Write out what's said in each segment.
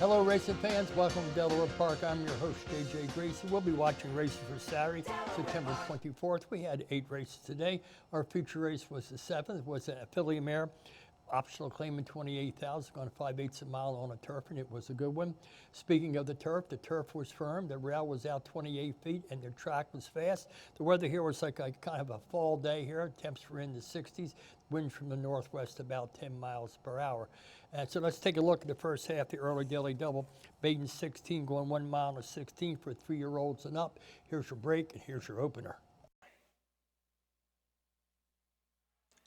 Hello racing fans, welcome to Delaware Park. I'm your host JJ Gracie. We'll be watching races for Saturday, September 24th. We had 8 races today. Our feature race was the 7th, was a filly mare. Optional claim in 28,000, going 5/8 a mile on a turf, and it was a good one. Speaking of the turf was firm. The rail was out 28 feet, and the track was fast. The weather here was like a kind of a fall day here. Temps were in the 60s. Wind from the northwest about 10 miles per hour. And so let's take a look at the first half, the early daily double. Maiden 16 going 1 mile and 16 for 3-year-olds and up. Here's your break, and here's your opener.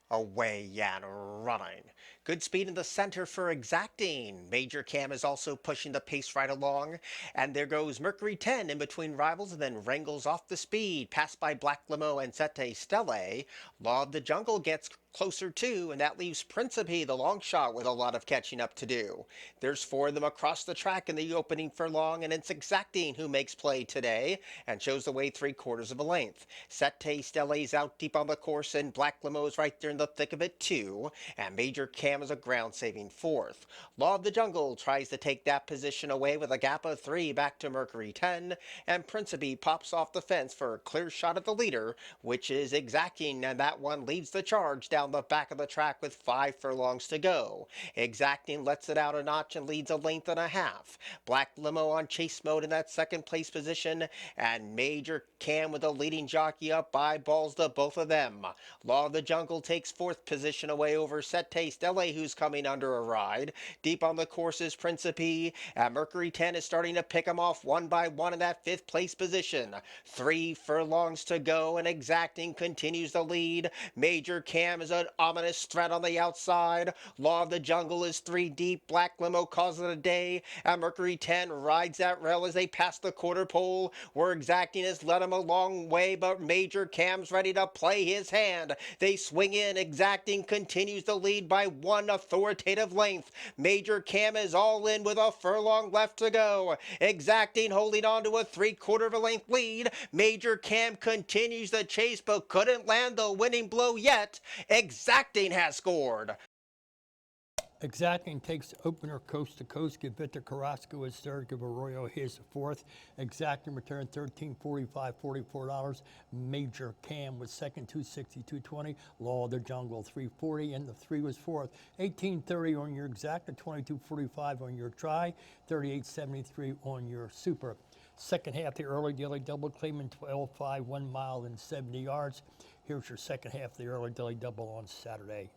Away and running. Good speed in the center for Exacting. Major Cam is also pushing the pace right along. And there goes Mercury 10 in between rivals and then wrangles off the speed. Passed by Black Limo and Sette Stelle. Law of the Jungle gets closer too, and that leaves Principe, the long shot, with a lot of catching up to do. There's 4 of them across the track in the opening furlong, and it's Exacting who makes play today and shows the way 3/4 of a length. Sette Stelle's out deep on the course, and Black Limo's right there in the thick of it too, and Major Cam is a ground-saving 4th. Law of the Jungle tries to take that position away with a gap of 3 back to Mercury 10, and Principe pops off the fence for a clear shot at the leader, which is Exacting, and that one leads the charge down the back of the track with 5 furlongs to go. Exacting lets it out a notch and leads a length and a half. Black Limo on chase mode in that second place position, and Major Cam with a leading jockey up eyeballs to both of them. Law of the Jungle takes 4th position away over Sette Stelle, who's coming under a ride. Deep on the course is Principe, and Mercury 10 is starting to pick them off one by one in that 5th place position. 3 furlongs to go, and Exacting continues the lead. Major Cam is an ominous threat on the outside. Law of the Jungle is 3 deep. Black Limo calls it a day, and Mercury 10 rides that rail as they pass the quarter pole, where Exacting has led him a long way, but Major Cam's ready to play his hand. They swing in. Exacting continues the lead by 1 authoritative length. Major Cam is all in with a furlong left to go. Exacting holding on to a 3/4 of a length lead. Major Cam continues the chase but couldn't land the winning blow yet. Exacting has scored. Exacting takes the opener coast to coast. Give Victor Carrasco his 3rd. Give Arroyo his 4th. Exacting return $13.45, $44. Major Cam was 2nd, $260, $220. Law of the Jungle $340, and the 3 was 4th. $18.30 on your exact, $22.45 on your try, $38.73 on your super. Second half, the early daily double claiming 12.5, 1 mile and 70 yards. Here's your second half of the early daily double on Saturday.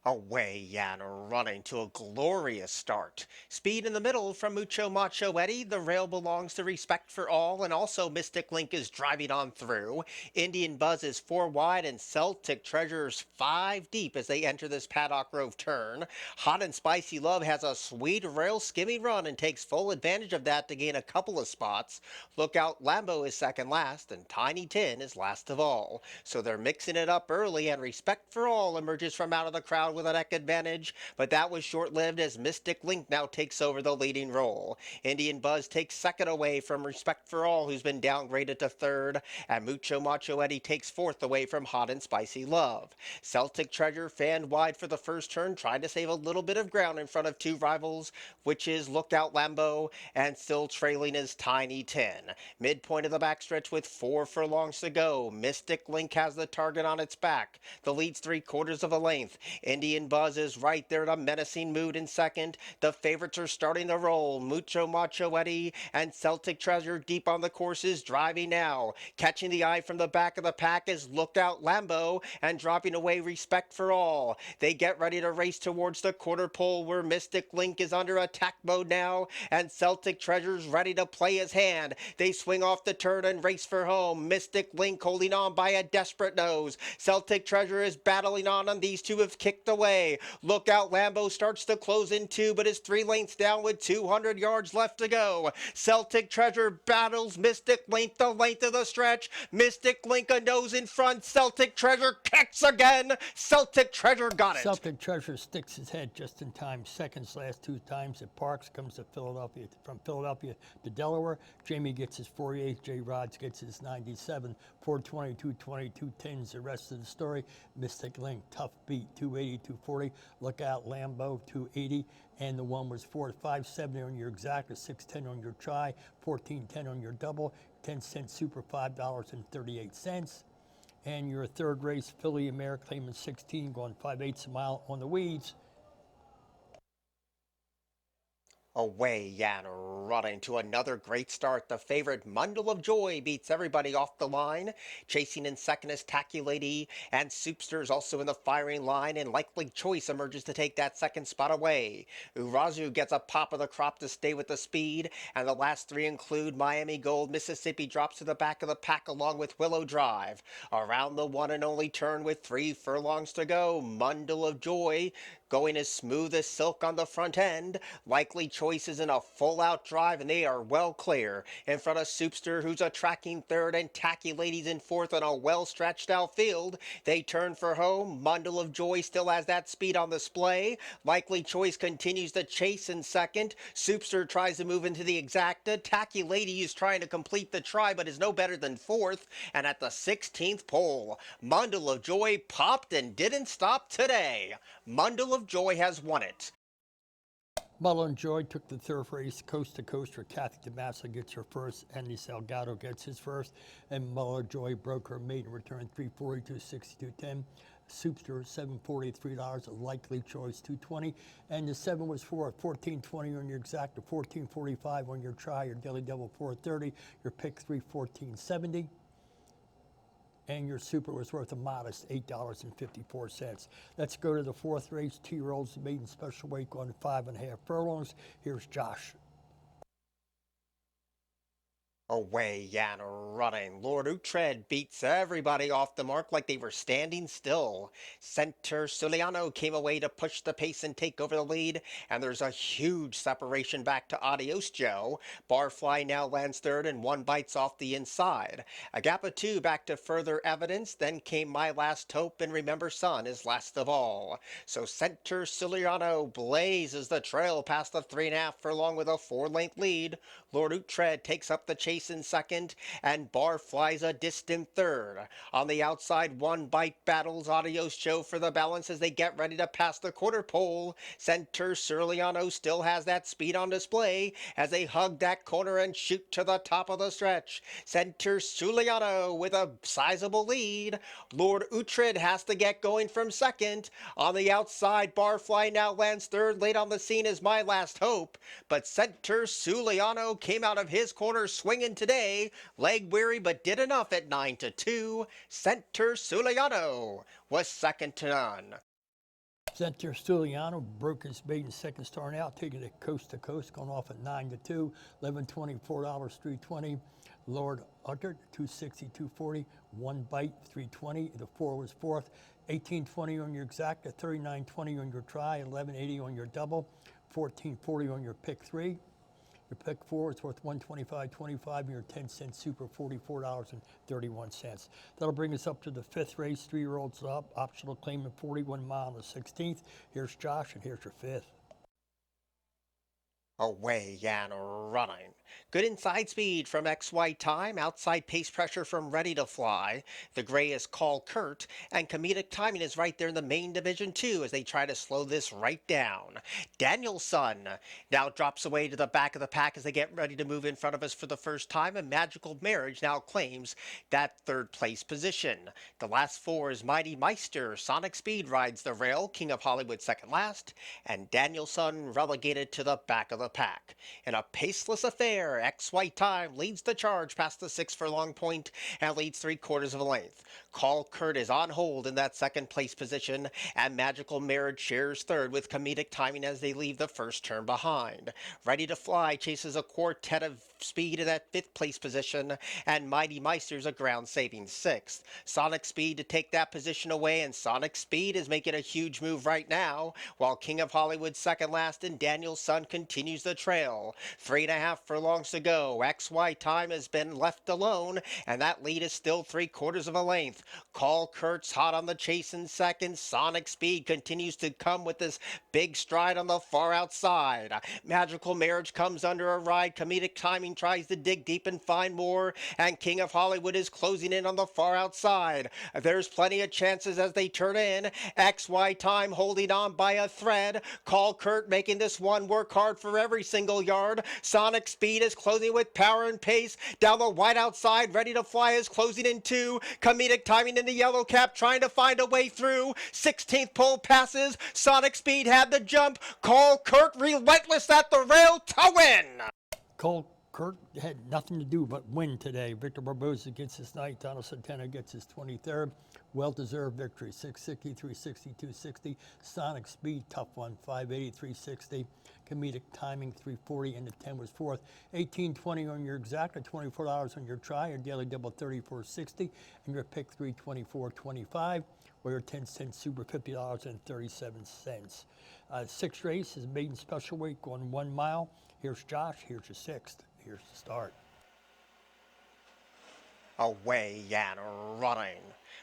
Away and running to a glorious start. Speed in the middle from Mucho Macho Eddie. The rail belongs to Respect for All, and also Mystic Link is driving on through. Indian Buzz is 4 wide, and Celtic Treasure's 5 deep as they enter this Paddock Grove turn. Hot and Spicy Love has a sweet rail skimming run and takes full advantage of that to gain a couple of spots. Lookout Lambo is second last, and Tiny Tin is last of all. So they're mixing it up early, and Respect for All emerges from out of the crowd with a neck advantage, but that was short-lived as Mystic Link now takes over the leading role. Indian Buzz takes 2nd away from Respect for All, who's been downgraded to 3rd, and Mucho Macho Eddie takes 4th away from Hot and Spicy Love. Celtic Treasure fanned wide for the first turn, trying to save a little bit of ground in front of 2 rivals, which is Lookout Lambo, and still trailing is Tiny Tin. Midpoint of the backstretch with 4 furlongs to go. Mystic Link has the target on its back. The lead's 3/4 of a length. Indian Buzz is right there in a menacing mood in 2nd. The favorites are starting to roll. Mucho Macho Eddie and Celtic Treasure deep on the course is driving now. Catching the eye from the back of the pack is Lookout Lambo, and dropping away Respect for All. They get ready to race towards the quarter pole, where Mystic Link is under attack mode now, and Celtic Treasure's ready to play his hand. They swing off the turn and race for home. Mystic Link holding on by a desperate nose. Celtic Treasure is battling on, and these two have kicked away. Lookout Lambo starts to close in 2, but is 3 lengths down with 200 yards left to go. Celtic Treasure battles Mystic Link the length of the stretch. Mystic Link a nose in front. Celtic Treasure kicks again. Celtic Treasure got it. Celtic Treasure sticks his head just in time. Seconds last 2 times at Parks, comes to Philadelphia, from Philadelphia to Delaware. Jamie gets his 48, J. Rods gets his 97, 422, 22 tens. The rest of the story, Mystic Link, tough beat, 280, 240. Lookout Lambeau 280. And the one was fourth, 570 on your exact, a 610 on your try, 1410 on your double, 10-cent super, $5.38. And your third race, Philly Mare, claiming 16, going 5/8 a mile on the weeds. Away and running to another great start. The favorite Mundle of Joy beats everybody off the line. Chasing in second is Taculady, and Soupster's also in the firing line, and Likely Choice emerges to take that second spot away. Urazu gets a pop of the crop to stay with the speed, and the last three include Miami Gold. Mississippi drops to the back of the pack along with Willow Drive. Around the one and only turn with 3 furlongs to go, Mundle of Joy going as smooth as silk on the front end. Likely Choice is in a full-out drive, and they are well clear. In front of Soupster, who's a tracking third, and Taculady's in fourth on a well-stretched out field. They turn for home. Mundle of Joy still has that speed on display. Likely Choice continues to chase in second. Soupster tries to move into the exacta. Taculady is trying to complete the try, but is no better than fourth. And at the 16th pole, Mundle of Joy popped and didn't stop today. Mundle of Joy has won it. Mundle of Joy took the third race coast to coast where Kathy DeMassa gets her first, Andy Salgado gets his first, and Mundle of Joy broke her maiden return 342, 62.10. Soupster $743, Likely Choice $220, and the 7 was for $14.20 on your exact, $14.45 on your try, your daily double $430, your pick $3 $14.70. And your super was worth a modest $8.54. Let's go to the fourth race, 2-year-olds, maiden special weight going 5.5 furlongs. Here's Josh. Away and running. Lord Uhtred beats everybody off the mark like they were standing still. Center Suliano came away to push the pace and take over the lead, and there's a huge separation back to Adios Joe. Barfly now lands third, and one bites off the inside. A gap of 2 back to Further Evidence, then came My Last Hope, and Remember Son is last of all. So Center Suliano blazes the trail past the 3.5 furlong with a 4-length lead. Lord Uhtred takes up the chase in second, and Barfly's a distant third. On the outside, One Bite battles Adios Joe for the balance as they get ready to pass the quarter pole. Center Suliano still has that speed on display as they hug that corner and shoot to the top of the stretch. Center Suliano with a sizable lead. Lord Uhtred has to get going from second. On the outside, Barfly now lands third. Late on the scene is My Last Hope, but Center Suliano came out of his corner swinging today. Leg weary, but did enough at 9-2. Center Suliano was second to none. Center Suliano broke his maiden second starting out, taking it coast to coast, going off at 9-2, $11.24, $320. Lord Uhtred, $260, $240. One Bite, $320. The 4 was fourth. $18.20 on your exact, $39.20 on your try, $11.80 on your double, $14.40 on your pick 3. Your pick 4 is worth $125.25, and your 10-cent super, $44.31. That'll bring us up to the 5th race, 3-year-olds up, optional claim at 41 mile on the 16th. Here's Josh, and here's your 5th. Away and running. Good inside speed from XY Time, outside pace pressure from Ready to Fly. The gray is Call Kurt, and comedic timing is right there in the main division too as they try to slow this right down. Danielson now drops away to the back of the pack as they get ready to move in front of us for the first time, and Magical Marriage now claims that 3rd place position. The last 4 is Mighty Meister, Sonic Speed rides the rail, King of Hollywood second last, and Danielson relegated to the back of the pack. In a paceless affair, XY Time leads the charge past the 6 furlong point and leads 3/4 of a length. Call Kurt is on hold in that 2nd place position, and Magical Marriage shares 3rd with comedic timing as they leave the first turn behind. Ready to Fly chases a quartet of speed in that 5th place position, and Mighty Meister's a ground-saving 6th. Sonic Speed to take that position away, and Sonic Speed is making a huge move right now, while King of Hollywood second last and Danielson continues the trail. 3.5 furlongs to go. XY Time has been left alone, and that lead is still 3/4 of a length. Call Kurt's hot on the chase in second. Sonic Speed continues to come with this big stride on the far outside. Magical Marriage comes under a ride. Comedic Timing tries to dig deep and find more. And King of Hollywood is closing in on the far outside. There's plenty of chances as they turn in. XY Time holding on by a thread. Call Kurt making this one work hard for every single yard. Sonic Speed is closing with power and pace. Down the wide outside, Ready to Fly is closing in two. Comedic Timing in the yellow cap trying to find a way through. 16th pole passes. Sonic Speed had the jump. Call Kurt relentless at the rail to win. Cole Kurt had nothing to do but win today. Victor Barboza gets his 9th. Donald Santana gets his 23rd. Well-deserved victory. 660, 360, 260. Sonic Speed, tough one. 580, 360. Comedic Timing, 340, and the 10 was 4th. 1820 on your exact, or $24 on your try. Your daily double 34.60, and your pick 324.25. Or your 10-cent super $50.37. Sixth race is maiden special weight going 1 mile. Here's Josh. Here's your 6th. Here's the start. Away and running.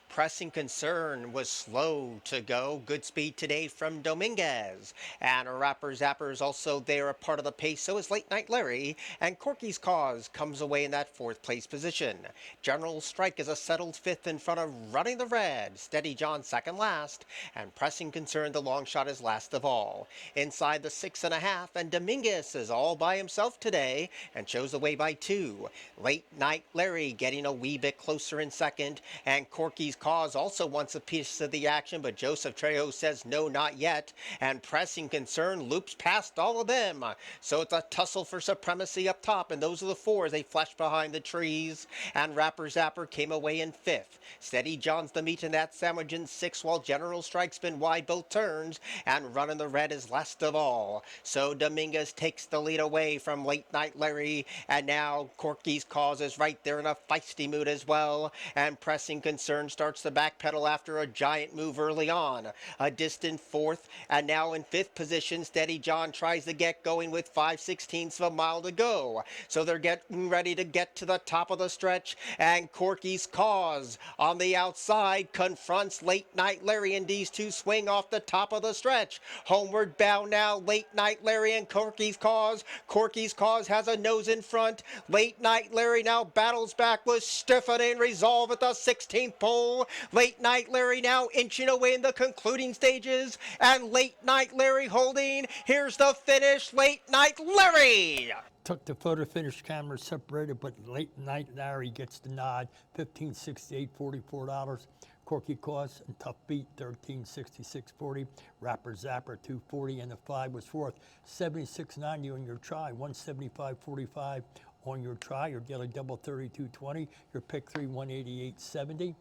Pressing Concern was slow to go. Good speed today from Dominguez. And Rapper Zapper's also there, a part of the pace. So is Late Night Larry. And Corky's Cause comes away in that 4th place position. General Strike is a settled 5th in front of Running the Red. Steady John second last. And Pressing Concern, the long shot, is last of all. Inside the 6.5. And Dominguez is all by himself today and shows the way by 2. Late Night Larry getting a wee bit closer in second. And Corky's Cause also wants a piece of the action, but Joseph Trejo says no, not yet. And Pressing Concern loops past all of them. So it's a tussle for supremacy up top, and those are the 4 as they flash behind the trees. And Rapper Zapper came away in 5th. Steady John's the meat in that sandwich in 6th, while General Strike's been wide both turns. And Running the Red is last of all. So Dominguez takes the lead away from Late Night Larry. And now Corky's Cause is right there in a feisty mood as well. And Pressing Concern starts the backpedal after a giant move early on. A distant 4th, and now in 5th position, Steady John tries to get going with 5/16 of a mile to go. So they're getting ready to get to the top of the stretch, and Corky's Cause on the outside confronts Late Night Larry, and these two swing off the top of the stretch. Homeward bound now, Late Night Larry and Corky's Cause. Corky's Cause has a nose in front. Late Night Larry now battles back with stiffening resolve at the 16th pole. Late Night Larry now inching away in the concluding stages, and Late Night Larry holding. Here's the finish. Late Night Larry Took the photo finish camera separated, but Late Night Larry gets the nod. $15.68, $44. Corky Cause and Tough Beat, $13.66.40. Rapper Zapper, $2.40, and the 5 was 4th. $76.90 on your try. $175.45 on your try. Your daily double, $32.20. Your pick 3, $188.70.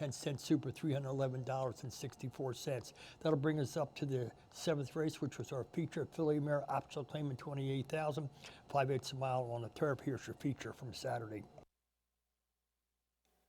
10-cent super, $311.64. That'll bring us up to the 7th race, which was our feature. Filly Mare Optional claiming 28,000. 5/8 a mile on the turf. Here's your feature from Saturday.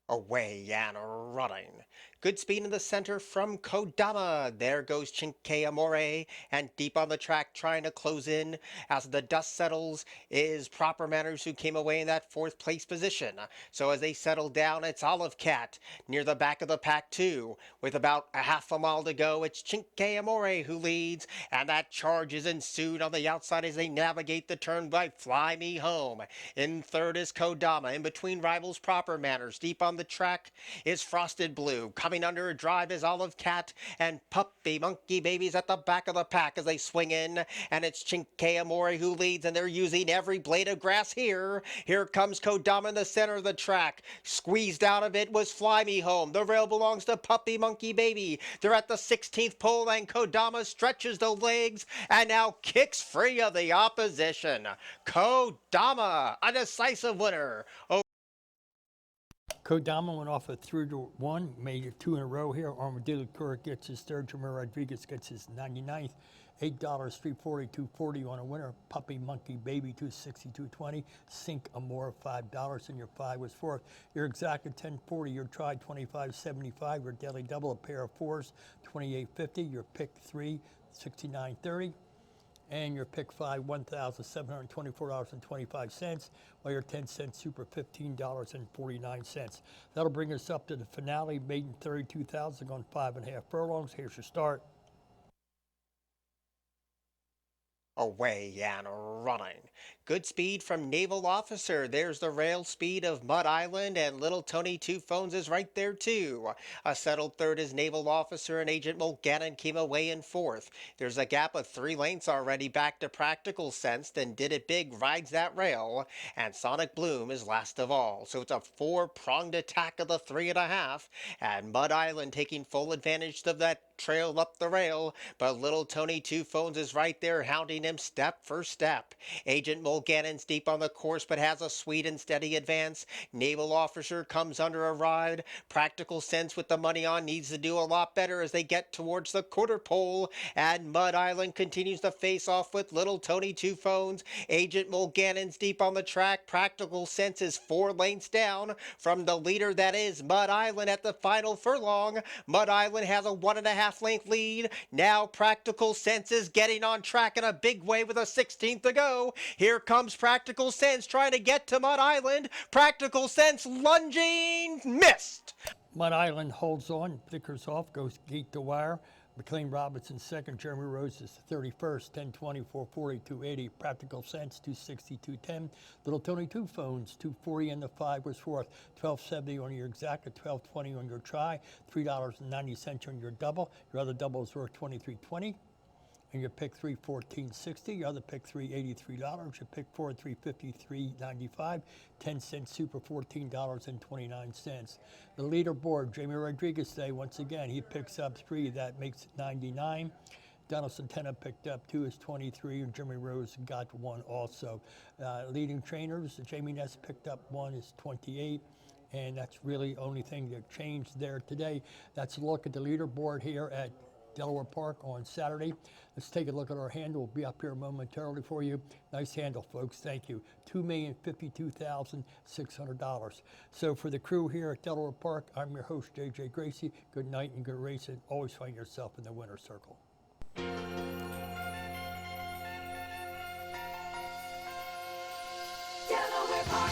Away and running. Good speed in the center from Kodama. There goes Chinque Amore, and deep on the track trying to close in as the dust settles is Proper Manners, who came away in that 4th place position. So as they settle down, it's Olive Cat near the back of the pack too. With about a half a mile to go, it's Chinque Amore who leads, and that charge is ensued on the outside as they navigate the turn by Fly Me Home. In 3rd is Kodama. In between rivals Proper Manners. Deep on the track is Frosted Blue. Coming under a drive is Olive Cat, and Puppy Monkey Baby's at the back of the pack as they swing in, and it's Chinque Amore who leads, and they're using every blade of grass here. Here comes Kodama in the center of the track. Squeezed out of it was Fly Me Home. The rail belongs to Puppy Monkey Baby. They're at the 16th pole, and Kodama stretches the legs and now kicks free of the opposition. Kodama, a decisive winner. Kodama went off a 3-1, made it 2 in a row here. Armadillo Curry gets his 3rd. Jamir Rodriguez gets his 99th. $8, $3.40, $2.40 on a winner. Puppy Monkey Baby, $2.60, $2.20. Sink Amore, $5, and your 5 was 4th. Your exact at $10.40. Your try, $25.75. Your daily double, a pair of 4s, $28.50. Your pick 3, $69.30. and your pick 5, $1,724.25, while your 10-cent super, $15.49. That'll bring us up to the finale, maiden 32,000 on 5.5 furlongs. Here's your start. Away and running. Good speed from Naval Officer. There's the rail speed of Mud Island, and Little Tony Two Phones is right there too. A settled third is Naval Officer, and Agent Mulgannon came away in fourth. There's a gap of 3 lengths already back to Practical Sense, then Did It Big rides that rail, and Sonic Bloom is last of all. So it's a 4-pronged attack of the 3.5, and Mud Island taking full advantage of that trail up the rail, but Little Tony Two Phones is right there hounding him step for step. Agent Mulgannon's deep on the course but has a sweet and steady advance. Naval Officer comes under a ride. Practical Sense with the money on needs to do a lot better as they get towards the quarter pole, and Mud Island continues to face off with Little Tony Two Phones. Agent Mulgannon's deep on the track. Practical Sense is 4 lengths down from the leader that is Mud Island at the final furlong. Mud Island has a 1.5 length lead. Now Practical Sense is getting on track in a big way with a 16th to go. Here comes Practical Sense trying to get to Mud Island. Practical Sense lunging, missed. Mud Island holds on, flickers off, goes gate to wire. McLean Robinson second, Jeremy Rose is 31st, 10:20, 4:40, 2:80. Practical Sense 2:60, 2:10. Little Tony Two Phones 2:40, and the 5 was fourth. 12.70 on your exact, 12.20 on your try, $3.90 on your double. Your other double is worth $23.20. And your pick 3, $14.60. Your other pick 3, $83. Your pick 4, $353.95. 10-cent super, $14.29. The leaderboard, Jamie Rodriguez today, once again, he picks up 3. That makes it 99. Donaldson Tena picked up 2 is 23, and Jimmy Rose got 1 also. Leading trainers, Jamie Ness picked up 1 is 28. And that's really the only thing that changed there today. That's a look at the leaderboard here at Delaware Park on Saturday. Let's take a look at our handle. We'll be up here momentarily for you. Nice handle, folks. Thank you. $2,052,600. So for the crew here at Delaware Park, I'm your host, J.J. Gracie. Good night and good racing. Always find yourself in the winner's circle. Delaware Park.